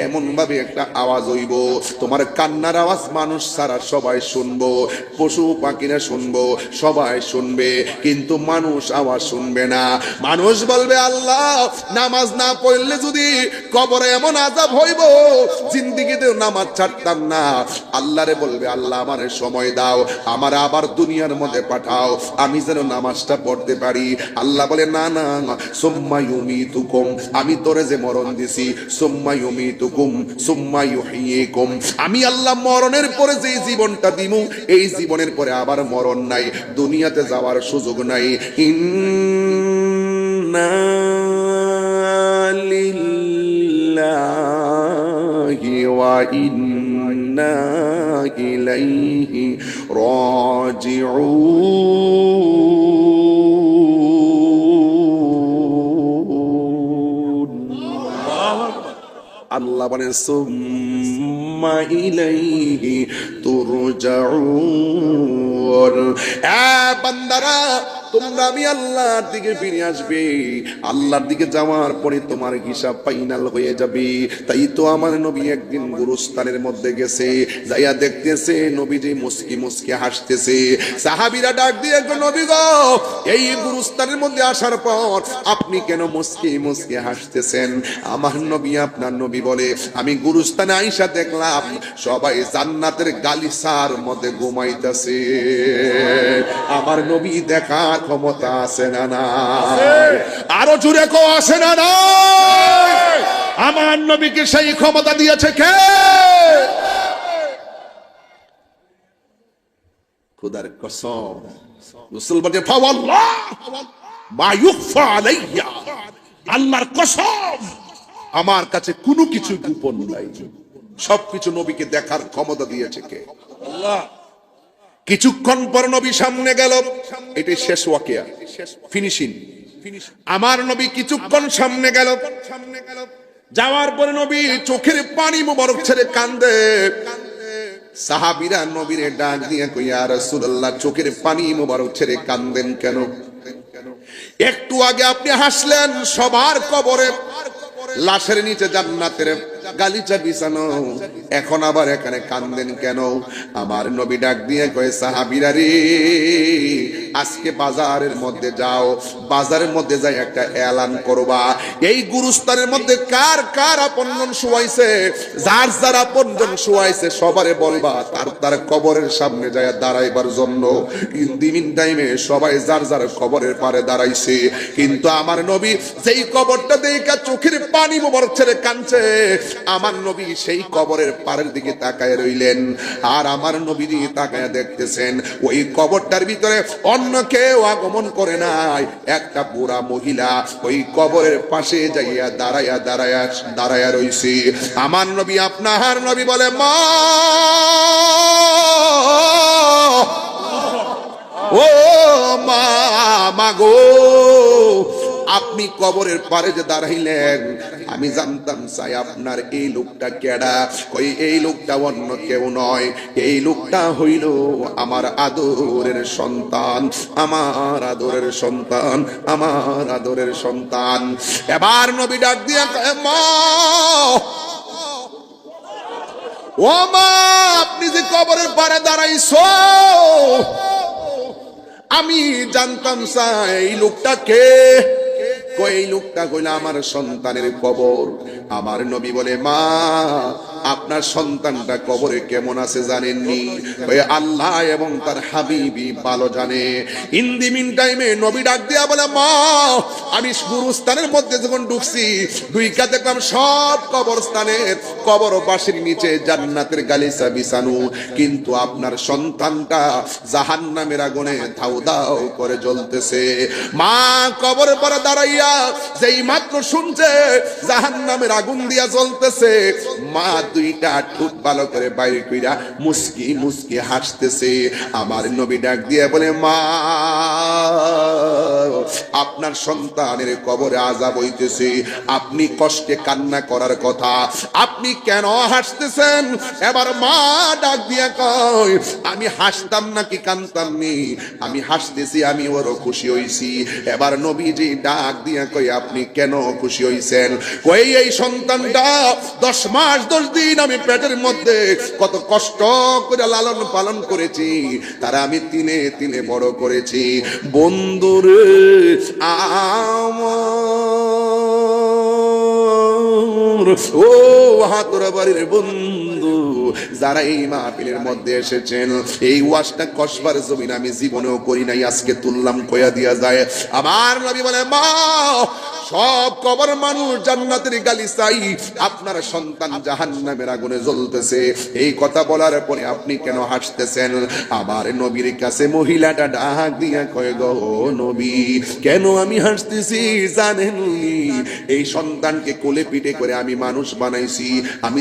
Speaker 1: এমন ভাবে একটা আওয়াজ হইব, তোমার কান্নার আওয়াজ মানুষ সারা সবাই শুনবো, পশু পাখিরা শুনবো, সবাই শুনবে, কিন্তু মানুষ আওয়াজ শুনবে না। মানুষ বলবে আল্লাহ নামাজ না পড়লে যদি কবরে এমন আযাব হইব, জিন্দেগিতে নামাজ ছাড়তাম না। আল্লাহরে বলবে আল্লাহ আমারে সময় দাও, আমার আবার দুনিয়ার মধ্যে পাঠাও, আমি যেন নামাজটা পড়তে পারি। আল্লাহ বলে না না, সুম্মা ইউমিতুকুম, আমি তোরে যে মরণ দিছি, সুম্মা ইউমিতুকুম সুম্মা ইউহয়িকুম, আমি আল্লাহ মরণের পরে যে জীবনটা দিমু, এই জীবনের পরে আবার মরণ নাই, দুনিয়াতে যাওয়ার সুযোগ নাই। ইন্না লিল্লাহি ওয়া ইন্না ইলাইহি রাজিউন। আল্লাহ বলেন সুম্মা ইলাইহি তুরজাউন। বান্দারা তোমরা আমি আল্লাহর দিকে ফিরে আসবে, আল্লাহর দিকে যাওয়ার পরে তোমার হিসাব ফাইনাল হয়ে যাবে। তাই তো আমার নবী একদিন গুরুস্থানের মধ্যে গেছে, যাইয়া দেখতেছে নবীজি মুস্কি মুস্কি হাসতেছে। সাহাবীরা ডাক দিয়ে নবী গো, এই গুরুস্থানের মধ্যে আসার পর আপনি কেন মুস্কি মুস্কি হাসতেছেন? আমার নবী আপনার নবী বলে, আমি গুরুস্থানে আইসা দেখলাম সবাই জান্নাতের গালিচার মধ্যে ঘুমাইতেছে। আমার নবী দেখার ক্ষমতা আছে না না? আরো জোরে কো আছে না না? আমার নবীকে সেই ক্ষমতা দিয়েছে কে? খোদার কসম, মুসলমানে ফাওয়াল্লাহ মা ইউখফা আলাইয়া, আল্লাহর কসম আমার কাছে কোনো কিছু গোপন নাই, সবকিছু নবীকে দেখার ক্ষমতা দিয়েছে কে? আল্লাহ। কিছুক্ষণ পর নবী সামনে গেল, এটাই শেষ ওয়াকিয়া, ফিনিশিং। আমার নবী কিছুক্ষণ সামনে গেল, যাওয়ার পরে নবী চোখের পানি মোবারক ছেড়ে কান্দে। সাহাবীরা নবীরে ডাক দিয়ে কই, ইয়া রাসূলুল্লাহ চোখের পানি মোবারক ছেড়ে কান্দেন কেন? একটু আগে আপনি হাসলেন, সবার কবরে লাশের নিচে জান্নাতের গালিচা বিছানো, এখন আবার এখানে কান্দেন কেন? আমার নবী ডাক দিয়ে কয়, সাহাবীরা রে, আজকে বাজারের মধ্যে যাও, বাজারের মধ্যে যাই একটা এলান করবা, এই গুরুস্থানের মধ্যে কার কার আপনজন শুয়াইছে, যার যার আপনজন শুয়াইছে সবারে বলবা তার তার কবরের সামনে যায় দাঁড়াইবার জন্য। ইন টাইমে সবাই যার যার কবরের পারে দাঁড়াইছে, কিন্তু আমার নবী যেই কবরটা দেখা চোখের পানি মোবারক ছেড়ে কাঁদছে, আমার নবী সেই কবরের পারের দিকে তাকায় রইলেন। আর আমার নবী দিকে তাকায় দেখতেছেন ওই কবরটার ভিতরে অন্য কেউ আগমন করে নাই, একটা বুড়া মহিলা ওই কবরের পাশে যাইয়া দাঁড়ায়া রইছে। আমার নবী আপনার নবী বলে, মা ও মা, মাগো আপনি কবরের পারে যে দাঁড়াইলেন, আমি জানতাম চাই আপনার এই লোকটা কেডা। কই এই লোকটা অন্য কেউ নয়, এই লোকটা হইল আমার আদরের সন্তান, আমার আদরের সন্তান, আমার আদরের সন্তান। এবার নবী ডাক দিয়া কয়, মা ও মা, আপনি যে কবরের পারে দাঁড়াইছো, আমি জানতাম চাই এই লোকটা কে। এই লোকটা কইল আমার সন্তানের কবর। আমার নবী বলে, মা আপনার সন্তানটা কবরে কেমন আছে জানেননি? আল্লাহ এবং তার হাবিবি ভালো জানে। ইন দি মিন টাইমে নবী ডাক দিয়া বলে, মা আমি গুরুস্থানের মধ্যে যখন ঢুকছি, ঢুইকা দেখলাম সব কবরস্থানের কবর বাসির নিচে জান্নাতের গালিচা বিছানো, কিন্তু আপনার সন্তানটা জাহান্নামের আগুনে ধাউ ধাউ করে জ্বলতেছে। মা কবরের পরে দাঁড়াইয়া যেই মাত্র শুনছে জাহান্নামের আগুন দিয়া জ্বলতেছে, মা দুইটা ঠোঁট ভালো করে বাইরে কইরা মুস্কি মুস্কি হাসতেছে। আমার নবী ডাক দিয়ে বলে, মা আপনার সন্তানের কবরে আযাব হইতেছে, আপনি কষ্টে কান্না করার কথা, আপনি কেন হাসতেছেন? এবার মা ডাক দিয়া কয়, আমি হাসতাম নাকি কান্দতাম নি, আমি হাসতেছি, আমি ওরও খুশি হইছি। এবার নবীজি ডাক দিয়া কই, আপনি কেন খুশি হইছেন? কই এই সন্তানটা 10 মাস 10 দিন আমি পেটের মধ্যে কত কষ্ট করে লালন পালন করেছি, তারা আমি তিনে তিনে বড় করেছি। বন্ধুরে আমার, ও হাতুরা বাড়ির বন্ধু, যারা এই মাহফিলের মধ্যে এসেছেন, এই ওয়াজটা কসবার জমিন আমি জীবনেও করি নাই, আজকে তুললাম, কইয়া দিয়া যায়। আমার নবী বলে, মা সব কবর মানুষ জান্নাতের গালি চাই, আপনার সন্তান জাহান্নামের আগুনে জ্বলতেছে। এই কথা বলার পরে আপনি কেন হাসতেছেন? আমার নবীর কাছে মহিলাটা ডাক দিয়া কয়, গো নবী, কেন আমি হাসতেছি জানেন? এই সন্তানকে কোলে পিঠে করে আমি মানুষ বানাইছি, আমি